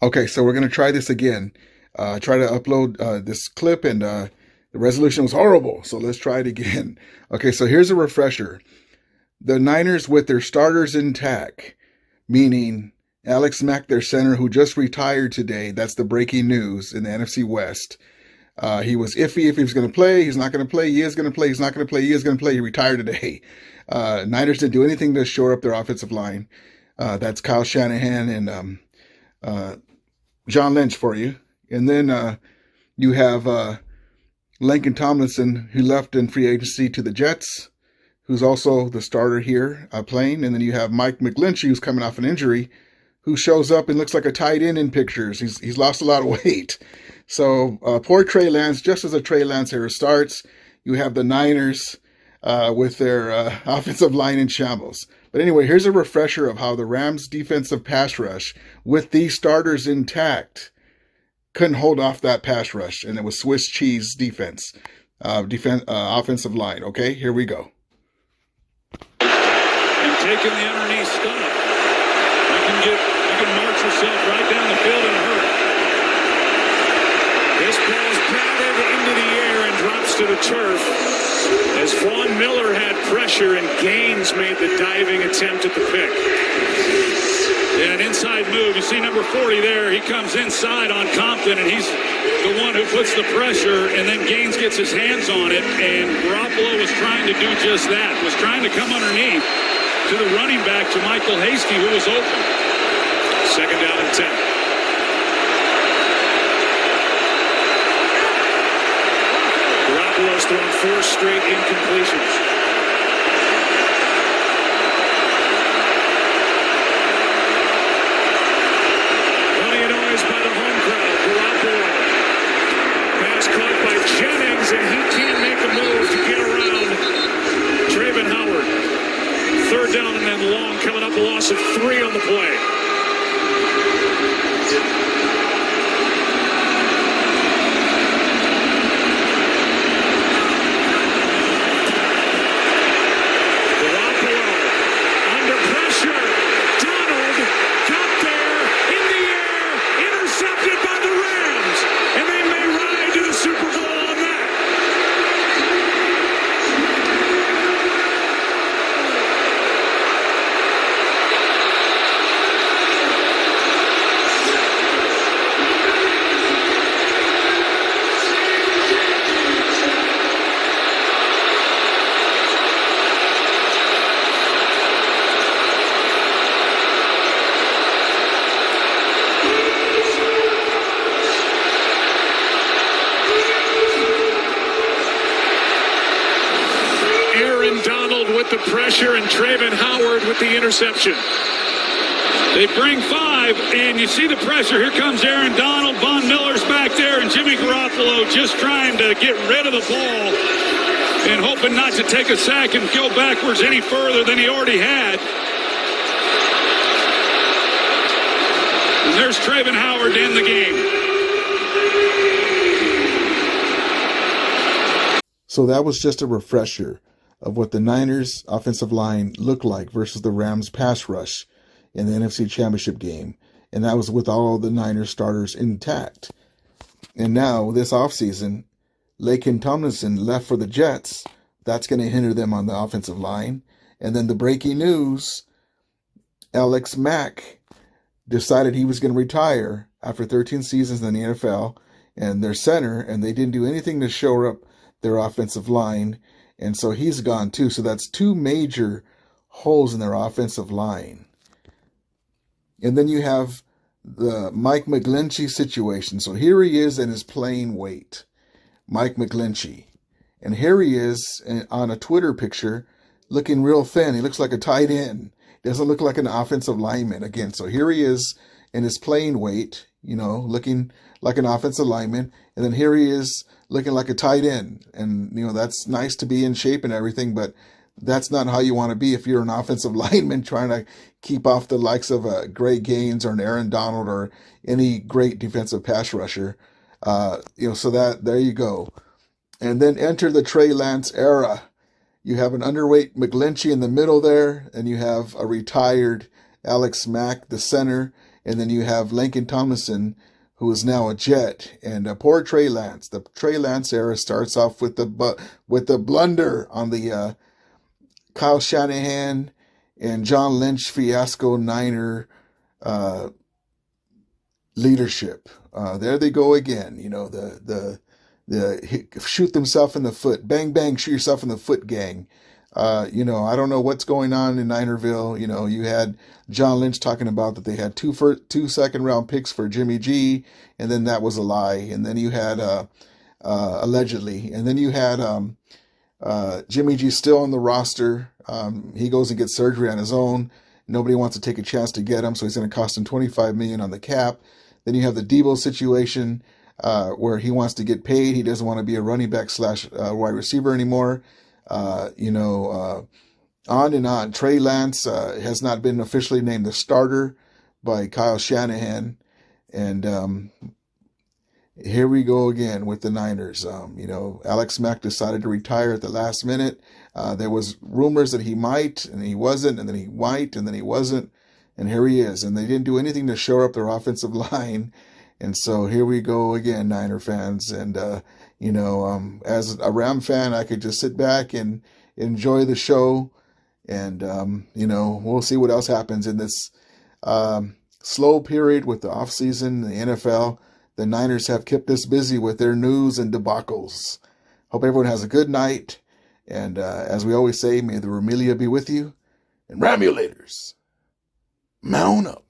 Okay, so we're going to try this again. Try to upload this clip, and the resolution was horrible. So let's try it again. Okay, so here's a refresher. The Niners with their starters intact, meaning Alex Mack, their center, who just retired today. That's the breaking news in the NFC West. He was iffy if he was going to play. He's not going to play. He is going to play. He's not going to play. He is going to play. He retired today. Niners didn't do anything to shore up their offensive line. That's Kyle Shanahan and John Lynch for you. And then you have Laken Tomlinson, who left in free agency to the Jets, who's also the starter here playing. And then you have Mike Maglinchey, who's coming off an injury, who shows up and looks like a tight end in pictures. He's lost a lot of weight. So poor Trey Lance, just as a Trey Lance era starts, you have the Niners with their offensive line in shambles. But anyway, here's a refresher of how the Rams' defensive pass rush, with these starters intact, couldn't hold off that pass rush, and it was Swiss cheese defense, offensive line. Okay, here we go. And taking the underneath stuff, you can march yourself right down the field in a hurry. This ball is batted into the air and drops to the turf as Vaughn Miller had pressure and Gaines made the diving attempt at the pick. Yeah, an inside move. You see number 40 there. He comes inside on Compton, and he's the one who puts the pressure, and then Gaines gets his hands on it, and Garoppolo was trying to do just that, was trying to come underneath to the running back, to Michael Hasty, who was open. Second down and 10. Garoppolo's thrown 4 straight incompletions. By the home crowd, Garoppolo. Pass caught by Jennings, and he can't make a move to get around Travin Howard. Third down and then long, coming up, a loss of 3 on the play. The pressure, and Travin Howard with the interception. They bring 5, and you see the pressure. Here comes Aaron Donald. Von Miller's back there, and Jimmy Garoppolo just trying to get rid of the ball and hoping not to take a sack and go backwards any further than he already had. And there's Travin Howard to end the game. So that was just a refresher of what the Niners' offensive line looked like versus the Rams' pass rush in the NFC Championship game. And that was with all the Niners starters intact. And now, this offseason, Laken Tomlinson left for the Jets. That's going to hinder them on the offensive line. And then the breaking news, Alex Mack decided he was going to retire after 13 seasons in the NFL and their center, and they didn't do anything to shore up their offensive line. And so he's gone too. So that's 2 major holes in their offensive line. And then you have the Mike Maglinchey situation. So here he is in his playing weight, Mike Maglinchey. And here he is on a Twitter picture looking real thin. He looks like a tight end. Doesn't look like an offensive lineman again. So here he is in his playing weight, looking like an offensive lineman. And then here he is looking like a tight end. And, that's nice to be in shape and everything, but that's not how you want to be if you're an offensive lineman trying to keep off the likes of a Greg Gaines or an Aaron Donald or any great defensive pass rusher. So that, there you go. And then enter the Trey Lance era. You have an underweight Maglinchey in the middle there, and you have a retired Alex Mack, the center, And then you have Laken Tomlinson, who is now a Jet, and poor Trey Lance. The Trey Lance era starts off with the blunder on the Kyle Shanahan and John Lynch fiasco Niner leadership. There they go again. The shoot themselves in the foot, bang bang, shoot yourself in the foot gang. I don't know what's going on in Ninerville. You had John Lynch talking about that they had two second-round picks for Jimmy G, and then that was a lie. And then you had allegedly, and then you had Jimmy G still on the roster. He goes and gets surgery on his own. Nobody wants to take a chance to get him, so he's going to cost him $25 million on the cap. Then you have the Debo situation where he wants to get paid. He doesn't want to be a running back / wide receiver anymore. On and on. Trey Lance has not been officially named the starter by Kyle Shanahan. And here we go again with the Niners. Alex Mack decided to retire at the last minute. There was rumors that he might, and he wasn't, and then he might, and then he wasn't. And here he is. And they didn't do anything to shore up their offensive line. And so here we go again, Niner fans. And, as a Ram fan, I could just sit back and enjoy the show. And, we'll see what else happens in this slow period with the offseason, the NFL. The Niners have kept us busy with their news and debacles. Hope everyone has a good night. And as we always say, may the Romelia be with you. And Ramulators, mount up.